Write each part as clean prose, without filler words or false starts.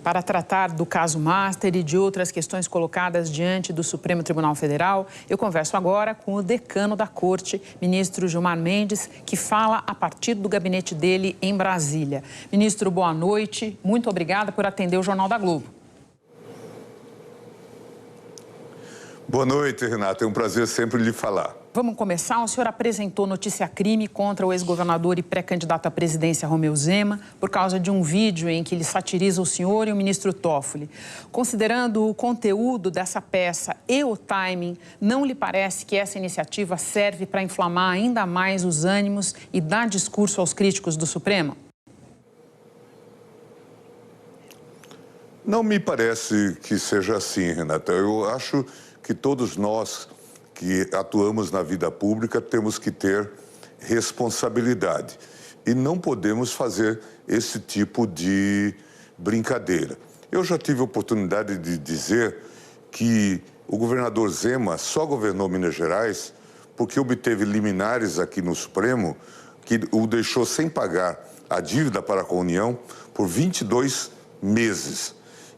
Para tratar do caso Master e de outras questões colocadas diante do Supremo Tribunal Federal, eu converso agora com o decano da Corte, ministro Gilmar Mendes, que fala a partir do gabinete dele em Brasília. Ministro, boa noite. Muito obrigada por atender o Jornal da Globo. Boa noite, Renata. É um prazer sempre lhe falar. Vamos começar. O senhor apresentou notícia-crime contra o ex-governador e pré-candidato à presidência, Romeu Zema, por causa de um vídeo em que ele satiriza o senhor e o ministro Toffoli. Considerando o conteúdo dessa peça e o timing, não lhe parece que essa iniciativa serve para inflamar ainda mais os ânimos e dar discurso aos críticos do Supremo? Não me parece que seja assim, Renata. Eu acho que todos nós que atuamos na vida pública temos que ter responsabilidade e não podemos fazer esse tipo de brincadeira. Eu já tive a oportunidade de dizer que o governador Zema só governou Minas Gerais porque obteve liminares aqui no Supremo que o deixou sem pagar a dívida para com a União por 22 meses.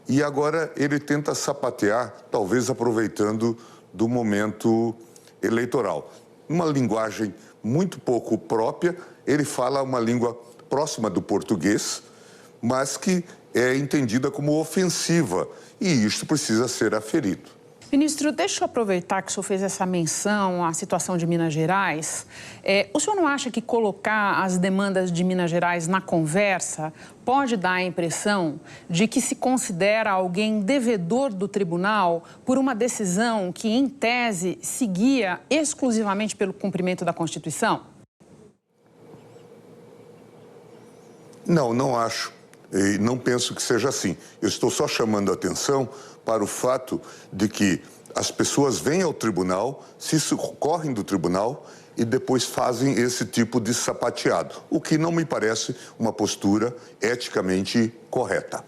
E agora ele tenta sapatear, talvez aproveitando do momento eleitoral. Uma linguagem muito pouco própria, ele fala uma língua próxima do português, mas que é entendida como ofensiva, e isto precisa ser aferido. Ministro, deixa eu aproveitar que o senhor fez essa menção à situação de Minas Gerais. O senhor não acha que colocar as demandas de Minas Gerais na conversa pode dar a impressão de que se considera alguém devedor do tribunal por uma decisão que, em tese, se guia exclusivamente pelo cumprimento da Constituição? Não, não acho. E não penso que seja assim. Eu estou só chamando a atenção para o fato de que as pessoas vêm ao tribunal, se socorrem do tribunal e depois fazem esse tipo de sapateado, o que não me parece uma postura eticamente correta.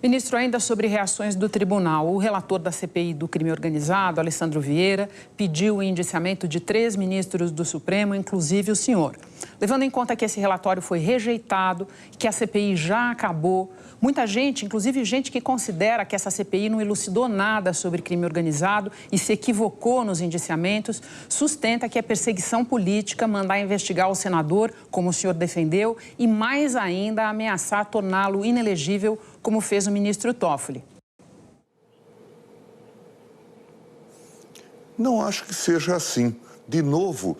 Ministro, ainda sobre reações do tribunal, o relator da CPI do crime organizado, Alessandro Vieira, pediu o indiciamento de 3 ministros do Supremo, inclusive o senhor. Levando em conta que esse relatório foi rejeitado, que a CPI já acabou, muita gente, inclusive gente que considera que essa CPI não elucidou nada sobre crime organizado e se equivocou nos indiciamentos, sustenta que é perseguição política mandar investigar o senador, como o senhor defendeu, e mais ainda ameaçar torná-lo inelegível, como fez o ministro Toffoli. Não acho que seja assim. De novo,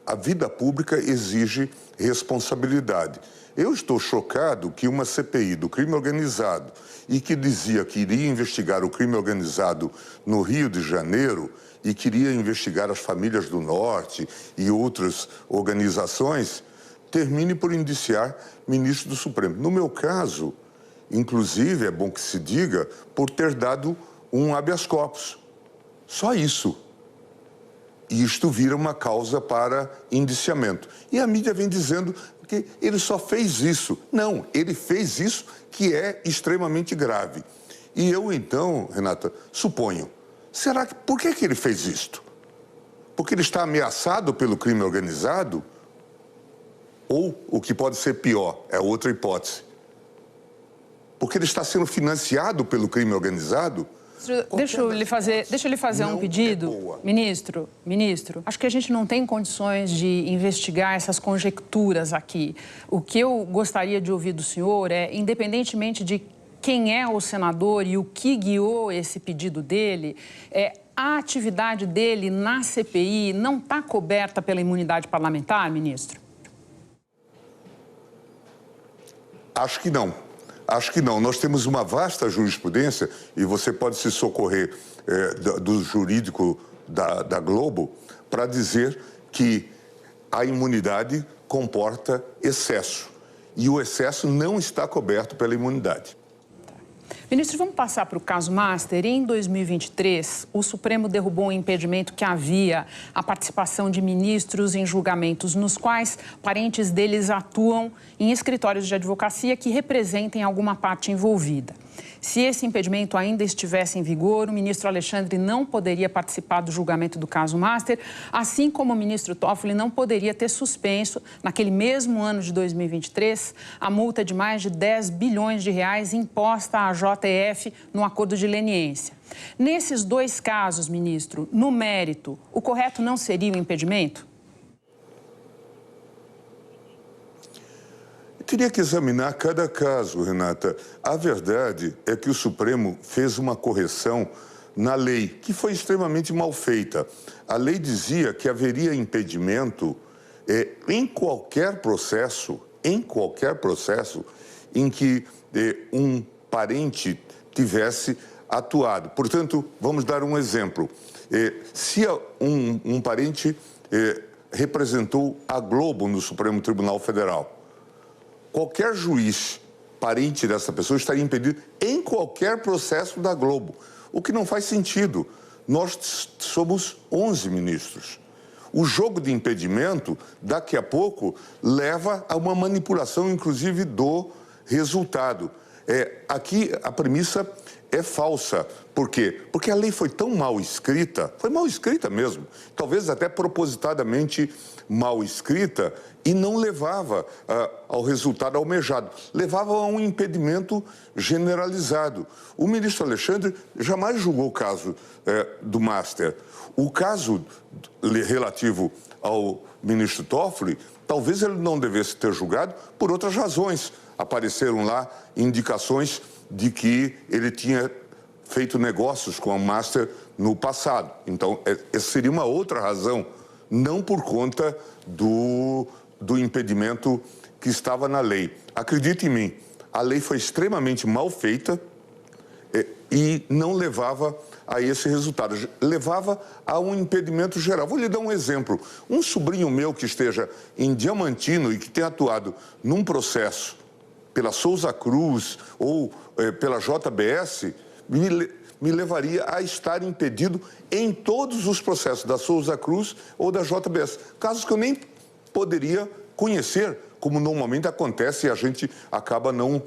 a vida pública exige responsabilidade. Eu estou chocado que uma CPI do crime organizado e que dizia que iria investigar o crime organizado no Rio de Janeiro e queria investigar as famílias do Norte e outras organizações, termine por indiciar ministro do Supremo. No meu caso, inclusive, é bom que se diga, por ter dado um habeas corpus. Só isso. E isto vira uma causa para indiciamento. E a mídia vem dizendo que ele só fez isso. Não, ele fez isso que é extremamente grave. E eu, então, Renata, suponho, por que ele fez isto? Porque ele está ameaçado pelo crime organizado? Ou, o que pode ser pior, é outra hipótese, porque ele está sendo financiado pelo crime organizado? Deixa eu lhe fazer um pedido. Ministro, acho que a gente não tem condições de investigar essas conjecturas aqui. O que eu gostaria de ouvir do senhor é, independentemente de quem é o senador e o que guiou esse pedido dele, a atividade dele na CPI não está coberta pela imunidade parlamentar, ministro? Acho que não. Acho que não. Nós temos uma vasta jurisprudência e você pode se socorrer do jurídico da Globo para dizer que a imunidade comporta excesso e o excesso não está coberto pela imunidade. Ministro, vamos passar para o caso Master. Em 2023, o Supremo derrubou um impedimento que havia a participação de ministros em julgamentos nos quais parentes deles atuam em escritórios de advocacia que representem alguma parte envolvida. Se esse impedimento ainda estivesse em vigor, o ministro Alexandre não poderia participar do julgamento do caso Master, assim como o ministro Toffoli não poderia ter suspenso, naquele mesmo ano de 2023, a multa de mais de 10 bilhões de reais imposta à JF no acordo de leniência. Nesses dois casos, ministro, no mérito, o correto não seria o impedimento? Teria que examinar cada caso, Renata. A verdade é que o Supremo fez uma correção na lei, que foi extremamente mal feita. A lei dizia que haveria impedimento em qualquer processo em que um parente tivesse atuado. Portanto, vamos dar um exemplo. Se um parente representou a Globo no Supremo Tribunal Federal, qualquer juiz parente dessa pessoa estaria impedido em qualquer processo da Globo, o que não faz sentido. Nós somos 11 ministros. O jogo de impedimento, daqui a pouco, leva a uma manipulação, inclusive, do resultado. Aqui a premissa é falsa. Por quê? Porque a lei foi tão mal escrita mesmo, talvez até propositadamente mal escrita, e não levava ao resultado almejado, levava a um impedimento generalizado. O ministro Alexandre jamais julgou o caso do Master. O caso relativo ao ministro Toffoli, talvez ele não devesse ter julgado por outras razões. Apareceram lá indicações de que ele tinha feito negócios com a Master no passado. Então, essa seria uma outra razão, não por conta do impedimento que estava na lei. Acredite em mim, a lei foi extremamente mal feita e não levava a esse resultado. Levava a um impedimento geral. Vou lhe dar um exemplo. Um sobrinho meu que esteja em Diamantino e que tenha atuado num processo pela Souza Cruz ou pela JBS, me levaria a estar impedido em todos os processos da Souza Cruz ou da JBS. Casos que eu nem poderia conhecer, como normalmente acontece e a gente acaba não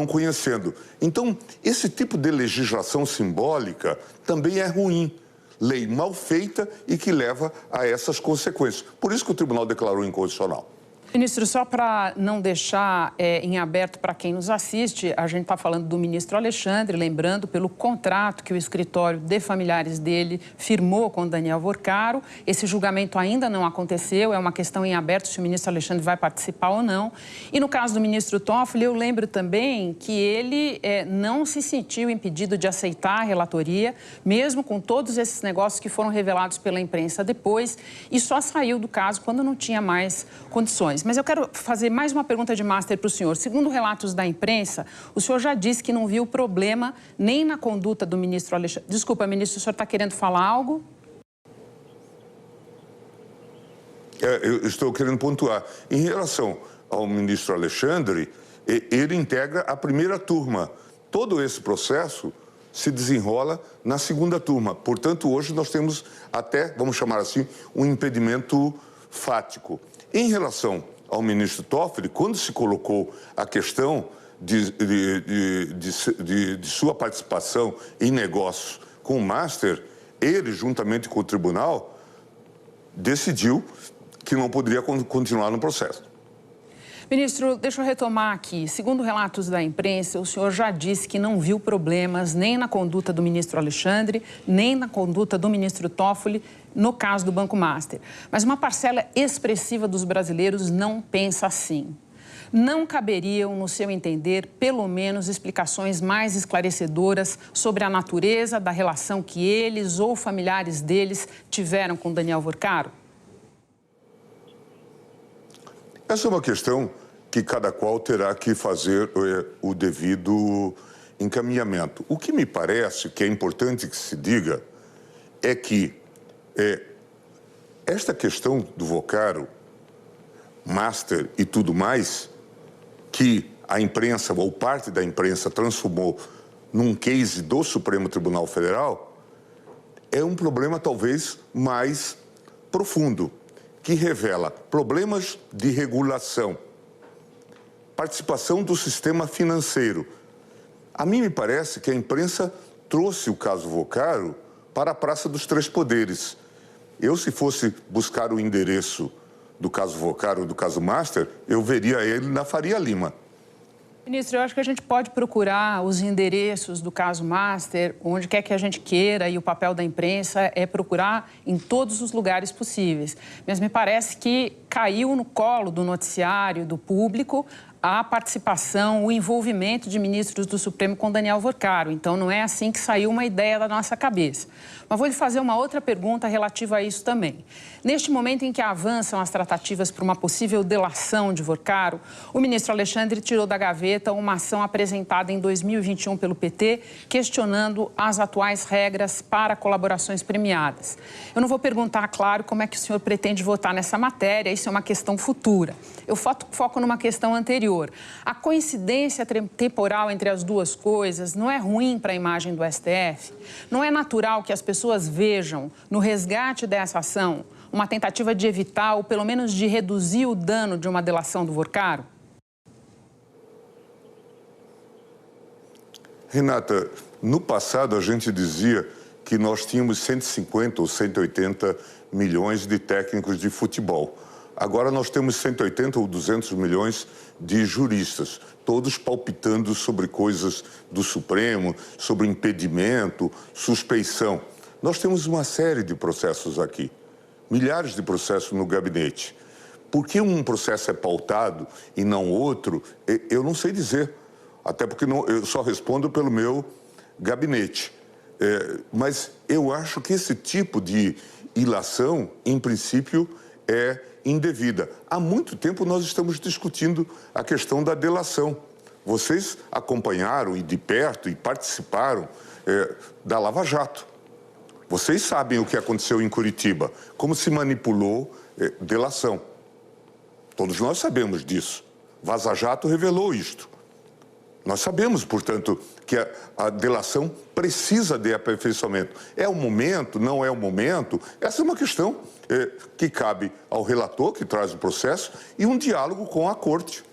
conhecendo. Então, esse tipo de legislação simbólica também é ruim. Lei mal feita e que leva a essas consequências. Por isso que o tribunal declarou inconstitucional. Ministro, só para não deixar em aberto para quem nos assiste, a gente está falando do ministro Alexandre, lembrando pelo contrato que o escritório de familiares dele firmou com Daniel Vorcaro. Esse julgamento ainda não aconteceu, é uma questão em aberto se o ministro Alexandre vai participar ou não. E no caso do ministro Toffoli, eu lembro também que ele não se sentiu impedido de aceitar a relatoria, mesmo com todos esses negócios que foram revelados pela imprensa depois, e só saiu do caso quando não tinha mais condições. Mas eu quero fazer mais uma pergunta de Master para o senhor. Segundo relatos da imprensa, o senhor já disse que não viu problema nem na conduta do ministro Alexandre. Desculpa, ministro, o senhor está querendo falar algo? Eu estou querendo pontuar. Em relação ao ministro Alexandre, ele integra a primeira turma. Todo esse processo se desenrola na segunda turma. Portanto, hoje nós temos até, vamos chamar assim, um impedimento fático. Em relação ao ministro Toffoli, quando se colocou a questão de sua participação em negócios com o Master, ele, juntamente com o tribunal, decidiu que não poderia continuar no processo. Ministro, deixa eu retomar aqui. Segundo relatos da imprensa, o senhor já disse que não viu problemas nem na conduta do ministro Alexandre, nem na conduta do ministro Toffoli no caso do Banco Master. Mas uma parcela expressiva dos brasileiros não pensa assim. Não caberiam, no seu entender, pelo menos explicações mais esclarecedoras sobre a natureza da relação que eles ou familiares deles tiveram com Daniel Vorcaro? Essa é uma questão que cada qual terá que fazer o devido encaminhamento. O que me parece que é importante que se diga é que esta questão do Vorcaro, Master e tudo mais, que a imprensa ou parte da imprensa transformou num case do Supremo Tribunal Federal, é um problema talvez mais profundo, que revela problemas de regulação, participação do sistema financeiro, A mim me parece que a imprensa trouxe o caso Vocaro para a Praça dos Três Poderes. Eu, se fosse buscar o endereço do caso Vocaro ou do caso Master, eu veria ele na Faria Lima. Ministro, eu acho que a gente pode procurar os endereços do caso Master, onde quer que a gente queira, e o papel da imprensa é procurar em todos os lugares possíveis. Mas me parece que caiu no colo do noticiário, do público, a participação, o envolvimento de ministros do Supremo com Daniel Vocaro. Então, não é assim que saiu uma ideia da nossa cabeça. Mas vou lhe fazer uma outra pergunta relativa a isso também. Neste momento em que avançam as tratativas para uma possível delação de Vocaro, o ministro Alexandre tirou da gaveta uma ação apresentada em 2021 pelo PT, questionando as atuais regras para colaborações premiadas. Eu não vou perguntar, claro, como é que o senhor pretende votar nessa matéria, isso é uma questão futura. Eu foco numa questão anterior. A coincidência temporal entre as duas coisas não é ruim para a imagem do STF? Não é natural que as pessoas vejam no resgate dessa ação uma tentativa de evitar ou pelo menos de reduzir o dano de uma delação do Vocaro? Renata, no passado a gente dizia que nós tínhamos 150 ou 180 milhões de técnicos de futebol. Agora nós temos 180 ou 200 milhões de juristas, todos palpitando sobre coisas do Supremo, sobre impedimento, suspeição. Nós temos uma série de processos aqui, milhares de processos no gabinete. Por que um processo é pautado e não outro, eu não sei dizer. Até porque eu só respondo pelo meu gabinete. Mas eu acho que esse tipo de ilação, em princípio, é indevida. Há muito tempo nós estamos discutindo a questão da delação. Vocês acompanharam e de perto e participaram da Lava Jato. Vocês sabem o que aconteceu em Curitiba, como se manipulou delação. Todos nós sabemos disso. Vaza Jato revelou isto. Nós sabemos, portanto, que a delação precisa de aperfeiçoamento. É o momento, não é o momento? Essa é uma questão que cabe ao relator, que traz o processo, e um diálogo com a Corte.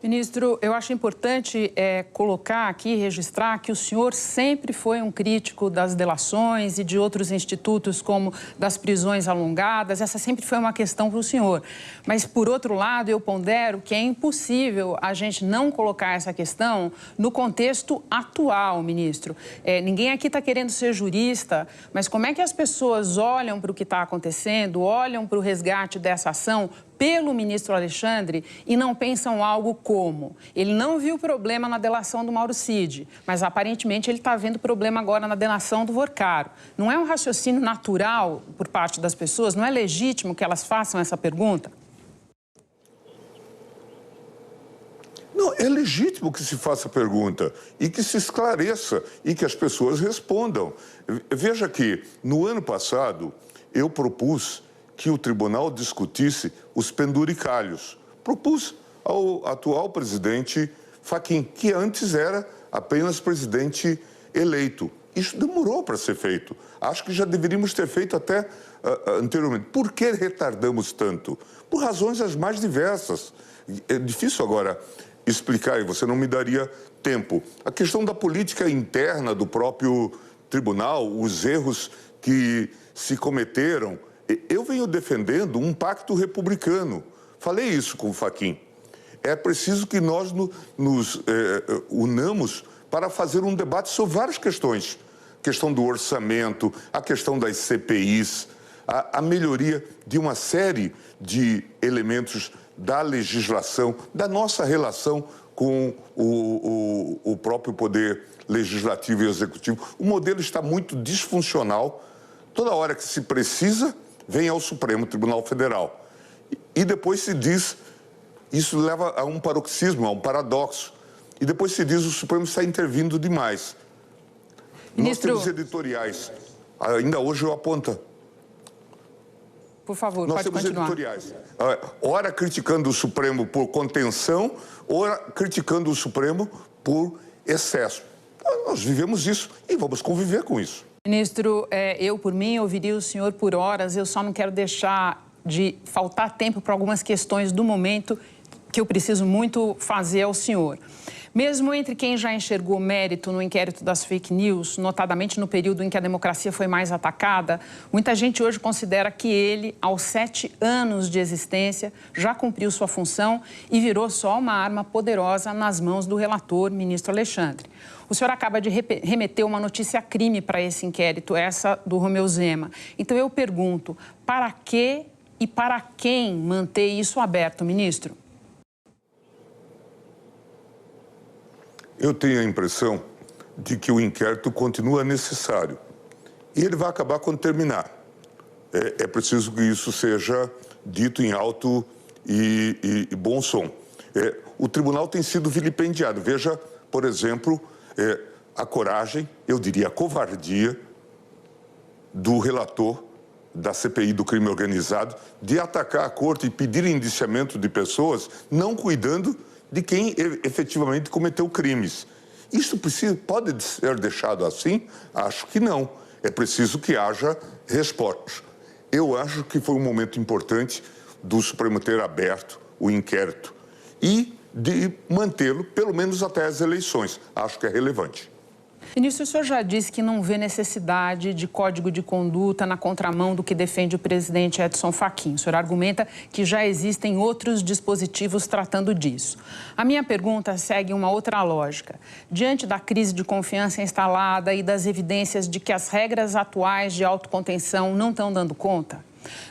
Ministro, eu acho importante colocar aqui, registrar que o senhor sempre foi um crítico das delações e de outros institutos como das prisões alongadas. Essa sempre foi uma questão para o senhor. Mas, por outro lado, eu pondero que é impossível a gente não colocar essa questão no contexto atual, ministro. Ninguém aqui está querendo ser jurista, mas como é que as pessoas olham para o que está acontecendo, olham para o resgate dessa ação pelo ministro Alexandre e não pensam algo como: ele não viu problema na delação do Mauro Cid, mas aparentemente ele está vendo problema agora na delação do Vocaro. Não é um raciocínio natural por parte das pessoas? Não é legítimo que elas façam essa pergunta? Não, é legítimo que se faça a pergunta e que se esclareça e que as pessoas respondam. Veja que, no ano passado, eu propus que o tribunal discutisse os penduricalhos. Propus ao atual presidente Fachin, que antes era apenas presidente eleito. Isso demorou para ser feito. Acho que já deveríamos ter feito até anteriormente. Por que retardamos tanto? Por razões as mais diversas. É difícil agora explicar, e você não me daria tempo. A questão da política interna do próprio tribunal, os erros que se cometeram. Eu venho defendendo um pacto republicano. Falei isso com o Fachin. É preciso que nós nos unamos para fazer um debate sobre várias questões. A questão do orçamento, a questão das CPIs, a melhoria de uma série de elementos da legislação, da nossa relação com o próprio poder legislativo e executivo. O modelo está muito disfuncional. Toda hora que se precisa, vem ao Supremo Tribunal Federal. E depois se diz, isso leva a um paroxismo, a um paradoxo. E depois se diz, o Supremo está intervindo demais. Ministro... Nós temos editoriais. Ainda hoje eu aponto. Por favor, Nós pode temos continuar. editoriais. Ora criticando o Supremo por contenção, ora criticando o Supremo por excesso. Nós vivemos isso e vamos conviver com isso. Ministro, eu, por mim, ouviria o senhor por horas. Eu só não quero deixar de faltar tempo para algumas questões do momento que eu preciso muito fazer ao senhor. Mesmo entre quem já enxergou mérito no inquérito das fake news, notadamente no período em que a democracia foi mais atacada, muita gente hoje considera que ele, aos 7 anos de existência, já cumpriu sua função e virou só uma arma poderosa nas mãos do relator, ministro Alexandre. O senhor acaba de remeter uma notícia crime para esse inquérito, essa do Romeu Zema. Então eu pergunto, para que e para quem manter isso aberto, ministro? Eu tenho a impressão de que o inquérito continua necessário. E ele vai acabar quando terminar. É preciso que isso seja dito em alto e bom som. O tribunal tem sido vilipendiado. Veja, por exemplo, a coragem, eu diria a covardia, do relator da CPI do crime organizado de atacar a corte e pedir indiciamento de pessoas não cuidando de quem efetivamente cometeu crimes. Isso pode ser deixado assim? Acho que não. É preciso que haja respostas. Eu acho que foi um momento importante do Supremo ter aberto o inquérito e de mantê-lo, pelo menos até as eleições. Acho que é relevante. Ministro, o senhor já disse que não vê necessidade de código de conduta na contramão do que defende o presidente Edson Fachin. O senhor argumenta que já existem outros dispositivos tratando disso. A minha pergunta segue uma outra lógica. Diante da crise de confiança instalada e das evidências de que as regras atuais de autocontenção não estão dando conta,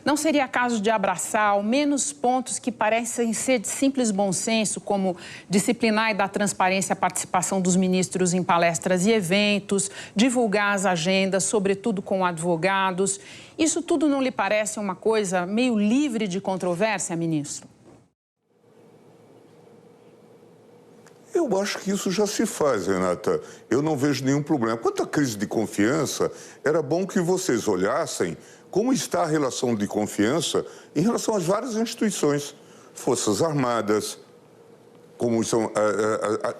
não seria caso de abraçar ao menos pontos que parecem ser de simples bom senso, como disciplinar e dar transparência à participação dos ministros em palestras e eventos, divulgar as agendas, sobretudo com advogados? Isso tudo não lhe parece uma coisa meio livre de controvérsia, ministro? Eu acho que isso já se faz, Renata. Eu não vejo nenhum problema. Quanto à crise de confiança, era bom que vocês olhassem como está a relação de confiança em relação às várias instituições, Forças Armadas, como são,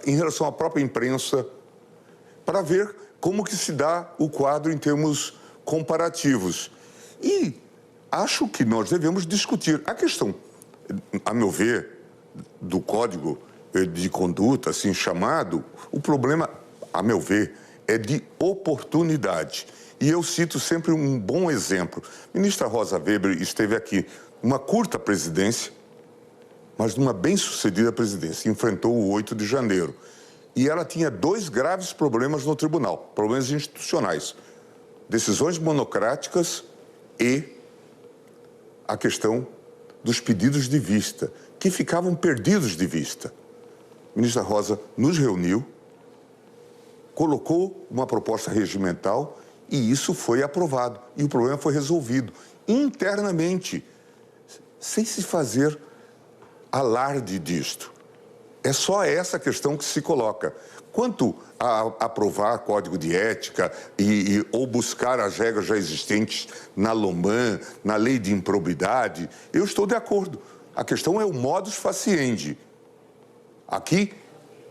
em relação à própria imprensa, para ver como que se dá o quadro em termos comparativos. E acho que nós devemos discutir a questão, a meu ver, do Código de Conduta, assim chamado. O problema, a meu ver, é de oportunidade. E eu cito sempre um bom exemplo. A ministra Rosa Weber esteve aqui numa curta presidência, mas numa bem-sucedida presidência. Enfrentou o 8 de janeiro. E ela tinha 2 graves problemas no tribunal, problemas institucionais. Decisões monocráticas e a questão dos pedidos de vista, que ficavam perdidos de vista. A ministra Rosa nos reuniu, colocou uma proposta regimental e isso foi aprovado. E o problema foi resolvido internamente, sem se fazer alarde disto. É só essa questão que se coloca. Quanto a aprovar código de ética ou buscar as regras já existentes na LOMAN, na lei de improbidade, eu estou de acordo. A questão é o modus faciendi. Aqui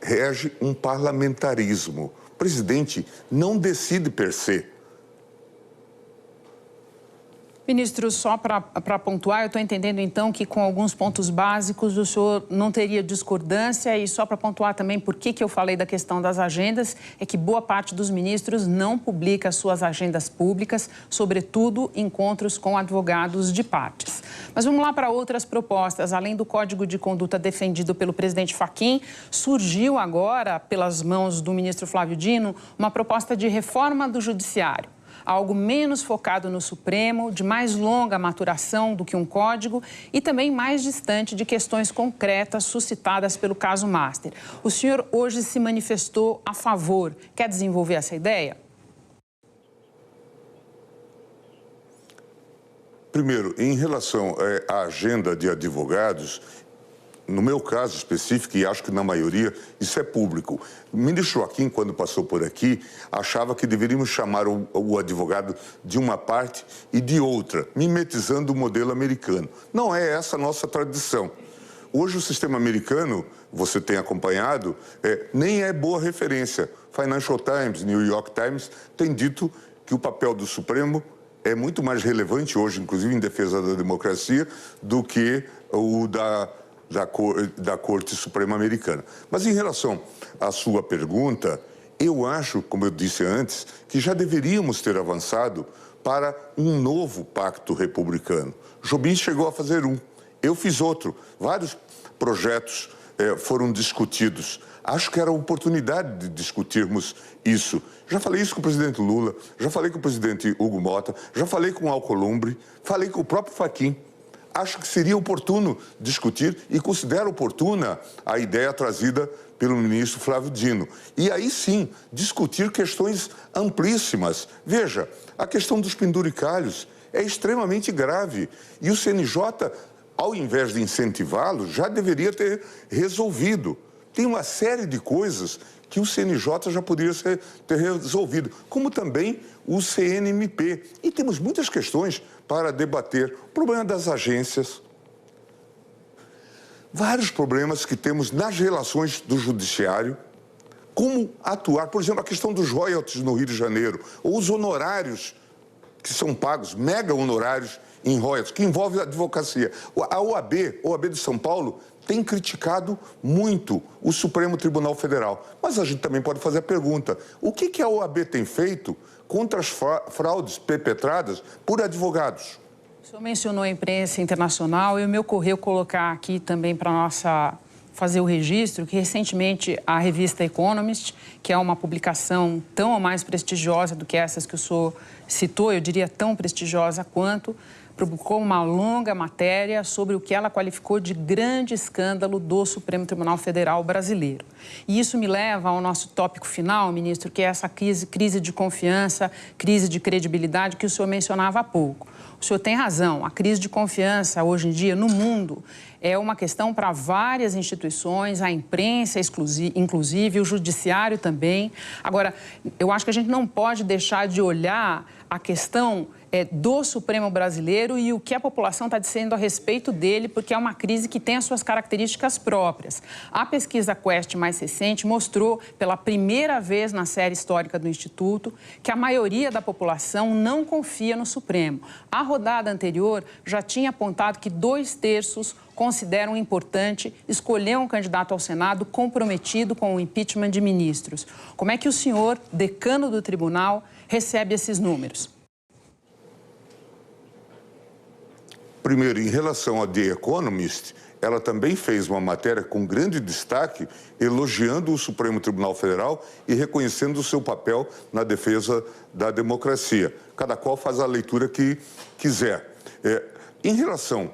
rege um parlamentarismo. O presidente não decide per se. Ministro, só para pontuar, eu estou entendendo então que com alguns pontos básicos o senhor não teria discordância, e só para pontuar também por que eu falei da questão das agendas, é que boa parte dos ministros não publica suas agendas públicas, sobretudo encontros com advogados de partes. Mas vamos lá para outras propostas. Além do Código de Conduta defendido pelo presidente Fachin, surgiu agora, pelas mãos do ministro Flávio Dino, uma proposta de reforma do Judiciário. Algo menos focado no Supremo, de mais longa maturação do que um código e também mais distante de questões concretas suscitadas pelo caso Master. O senhor hoje se manifestou a favor. Quer desenvolver essa ideia? Primeiro, em relação à agenda de advogados, no meu caso específico, e acho que na maioria, isso é público. O ministro Fachin, quando passou por aqui, achava que deveríamos chamar o advogado de uma parte e de outra, mimetizando o modelo americano. Não é essa a nossa tradição. Hoje o sistema americano, você tem acompanhado, nem é boa referência. Financial Times, New York Times, tem dito que o papel do Supremo é muito mais relevante hoje, inclusive em defesa da democracia, do que o da da Corte Suprema Americana. Mas em relação à sua pergunta, eu acho, como eu disse antes, que já deveríamos ter avançado para um novo pacto republicano. Jobim chegou a fazer um, eu fiz outro. Vários projetos foram discutidos. Acho que era a oportunidade de discutirmos isso. Já falei isso com o presidente Lula, já falei com o presidente Hugo Motta, já falei com o Alcolumbre, falei com o próprio Fachin. Acho que seria oportuno discutir e considero oportuna a ideia trazida pelo ministro Flávio Dino. E aí sim, discutir questões amplíssimas. Veja, a questão dos penduricalhos é extremamente grave. E o CNJ, ao invés de incentivá-lo, já deveria ter resolvido. Tem uma série de coisas que o CNJ já poderia ter resolvido, como também o CNMP. E temos muitas questões para debater. O problema das agências, vários problemas que temos nas relações do judiciário, como atuar, por exemplo, a questão dos royalties no Rio de Janeiro, ou os honorários que são pagos, mega honorários em royalties, que envolve a advocacia. A OAB de São Paulo, tem criticado muito o Supremo Tribunal Federal. Mas a gente também pode fazer a pergunta, o que a OAB tem feito contra as fraudes perpetradas por advogados? O senhor mencionou a imprensa internacional e me ocorreu colocar aqui também para fazer o registro que recentemente a revista Economist, que é uma publicação tão ou mais prestigiosa do que essas que o senhor citou, eu diria tão prestigiosa quanto, publicou uma longa matéria sobre o que ela qualificou de grande escândalo do Supremo Tribunal Federal brasileiro. E isso me leva ao nosso tópico final, ministro, que é essa crise de confiança, crise de credibilidade que o senhor mencionava há pouco. O senhor tem razão, a crise de confiança hoje em dia no mundo é uma questão para várias instituições, a imprensa inclusive, o judiciário também. Agora, eu acho que a gente não pode deixar de olhar a questão do Supremo brasileiro e o que a população está dizendo a respeito dele, porque é uma crise que tem as suas características próprias. A pesquisa Quest mais recente mostrou, pela primeira vez na série histórica do Instituto, que a maioria da população não confia no Supremo. A rodada anterior já tinha apontado que 2/3 consideram importante escolher um candidato ao Senado comprometido com o impeachment de ministros. Como é que o senhor, decano do tribunal, recebe esses números? Primeiro, em relação a The Economist, ela também fez uma matéria com grande destaque, elogiando o Supremo Tribunal Federal e reconhecendo o seu papel na defesa da democracia. Cada qual faz a leitura que quiser. Em relação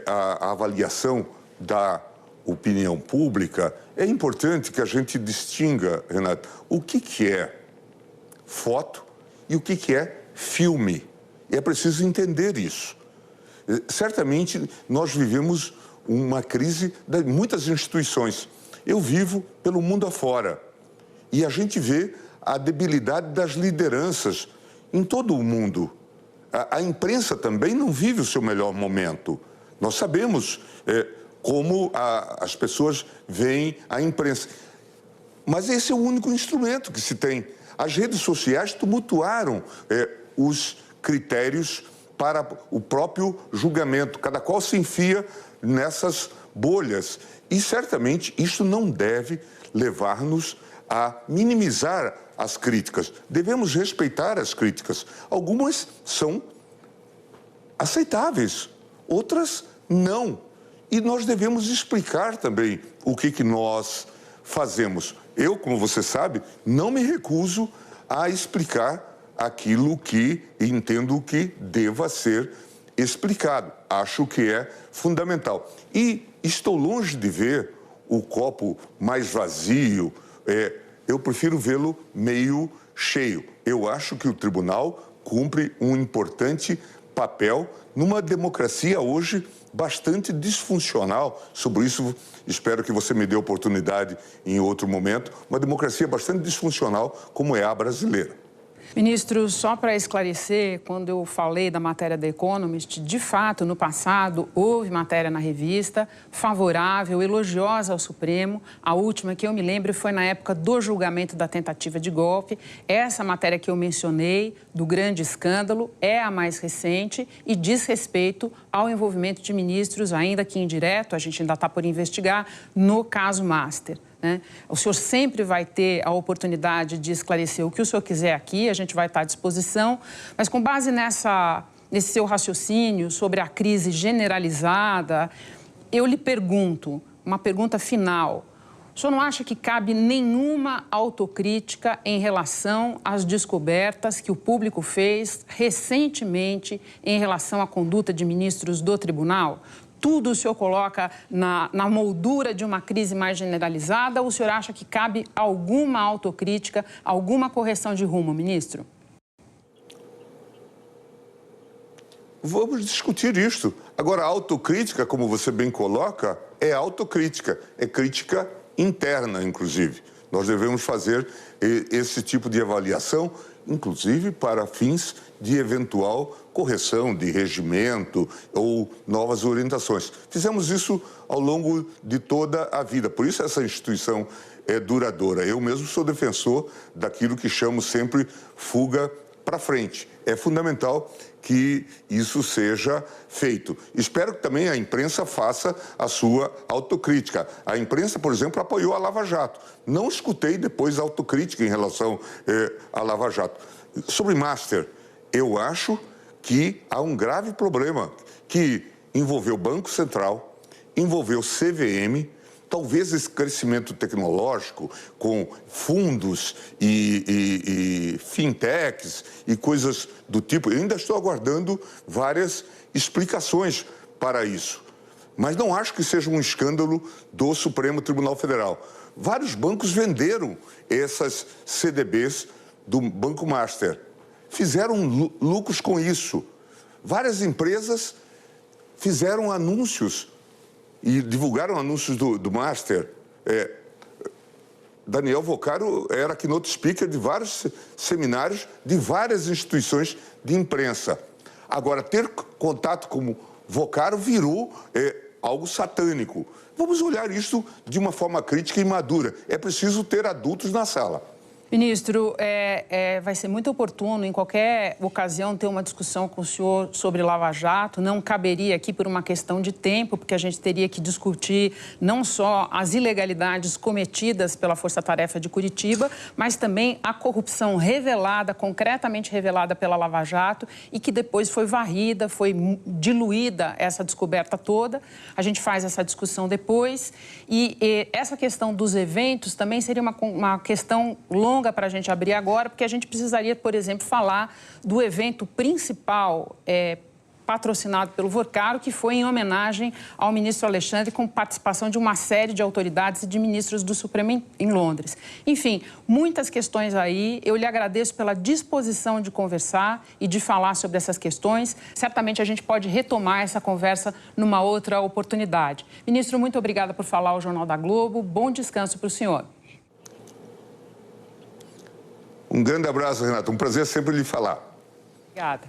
à avaliação da opinião pública, é importante que a gente distinga, Renato, o que é foto e o que é filme. E é preciso entender isso. Certamente, nós vivemos uma crise de muitas instituições. Eu vivo pelo mundo afora e a gente vê a debilidade das lideranças em todo o mundo. A imprensa também não vive o seu melhor momento. Nós sabemos como as pessoas veem a imprensa. Mas esse é o único instrumento que se tem. As redes sociais tumultuaram os critérios para o próprio julgamento. Cada qual se enfia nessas bolhas. E, certamente, isso não deve levar-nos a minimizar as críticas. Devemos respeitar as críticas. Algumas são aceitáveis, outras não. E nós devemos explicar também o que nós fazemos. Eu, como você sabe, não me recuso a explicar aquilo que entendo que deva ser explicado. Acho que é fundamental. E estou longe de ver o copo mais vazio, eu prefiro vê-lo meio cheio. Eu acho que o tribunal cumpre um importante papel numa democracia hoje bastante disfuncional. Sobre isso, espero que você me dê oportunidade em outro momento. Uma democracia bastante disfuncional como é a brasileira. Ministro, só para esclarecer, quando eu falei da matéria da Economist, de fato, no passado, houve matéria na revista favorável, elogiosa ao Supremo. A última que eu me lembro foi na época do julgamento da tentativa de golpe. Essa matéria que eu mencionei, do grande escândalo, é a mais recente e diz respeito ao envolvimento de ministros, ainda que indireto, a gente ainda está por investigar, no caso Master. O senhor sempre vai ter a oportunidade de esclarecer o que o senhor quiser aqui, a gente vai estar à disposição, mas com base nesse seu raciocínio sobre a crise generalizada, eu lhe pergunto, uma pergunta final, o senhor não acha que cabe nenhuma autocrítica em relação às descobertas que o público fez recentemente em relação à conduta de ministros do tribunal? Tudo o senhor coloca na moldura de uma crise mais generalizada ou o senhor acha que cabe alguma autocrítica, alguma correção de rumo, ministro? Vamos discutir isto. Agora, a autocrítica, como você bem coloca, é autocrítica, é crítica interna, inclusive. Nós devemos fazer esse tipo de avaliação, inclusive para fins de eventual correção de regimento ou novas orientações. Fizemos isso ao longo de toda a vida, por isso essa instituição é duradoura. Eu mesmo sou defensor daquilo que chamo sempre fuga para frente. É fundamental que isso seja feito. Espero que também a imprensa faça a sua autocrítica. A imprensa, por exemplo, apoiou a Lava Jato. Não escutei depois autocrítica em relação à Lava Jato. Sobre Master, eu acho que há um grave problema que envolveu o Banco Central, envolveu o CVM, talvez esse crescimento tecnológico com fundos e fintechs e coisas do tipo. Eu ainda estou aguardando várias explicações para isso. Mas não acho que seja um escândalo do Supremo Tribunal Federal. Vários bancos venderam essas CDBs do Banco Master. Fizeram lucros com isso. Várias empresas fizeram anúncios e divulgaram anúncios do Master. Daniel Vocaro era keynote speaker de vários seminários de várias instituições de imprensa. Agora, ter contato com Vocaro virou algo satânico. Vamos olhar isso de uma forma crítica e madura. É preciso ter adultos na sala. Ministro, vai ser muito oportuno, em qualquer ocasião, ter uma discussão com o senhor sobre Lava Jato. Não caberia aqui por uma questão de tempo, porque a gente teria que discutir não só as ilegalidades cometidas pela Força Tarefa de Curitiba, mas também a corrupção revelada, concretamente revelada pela Lava Jato e que depois foi varrida, foi diluída essa descoberta toda. A gente faz essa discussão depois. E essa questão dos eventos também seria uma questão longa para a gente abrir agora, porque a gente precisaria, por exemplo, falar do evento principal patrocinado pelo Vocaro, que foi em homenagem ao ministro Alexandre, com participação de uma série de autoridades e de ministros do Supremo em Londres. Enfim, muitas questões aí. Eu lhe agradeço pela disposição de conversar e de falar sobre essas questões. Certamente a gente pode retomar essa conversa numa outra oportunidade. Ministro, muito obrigada por falar ao Jornal da Globo. Bom descanso para o senhor. Um grande abraço, Renato. Um prazer sempre lhe falar. Obrigada.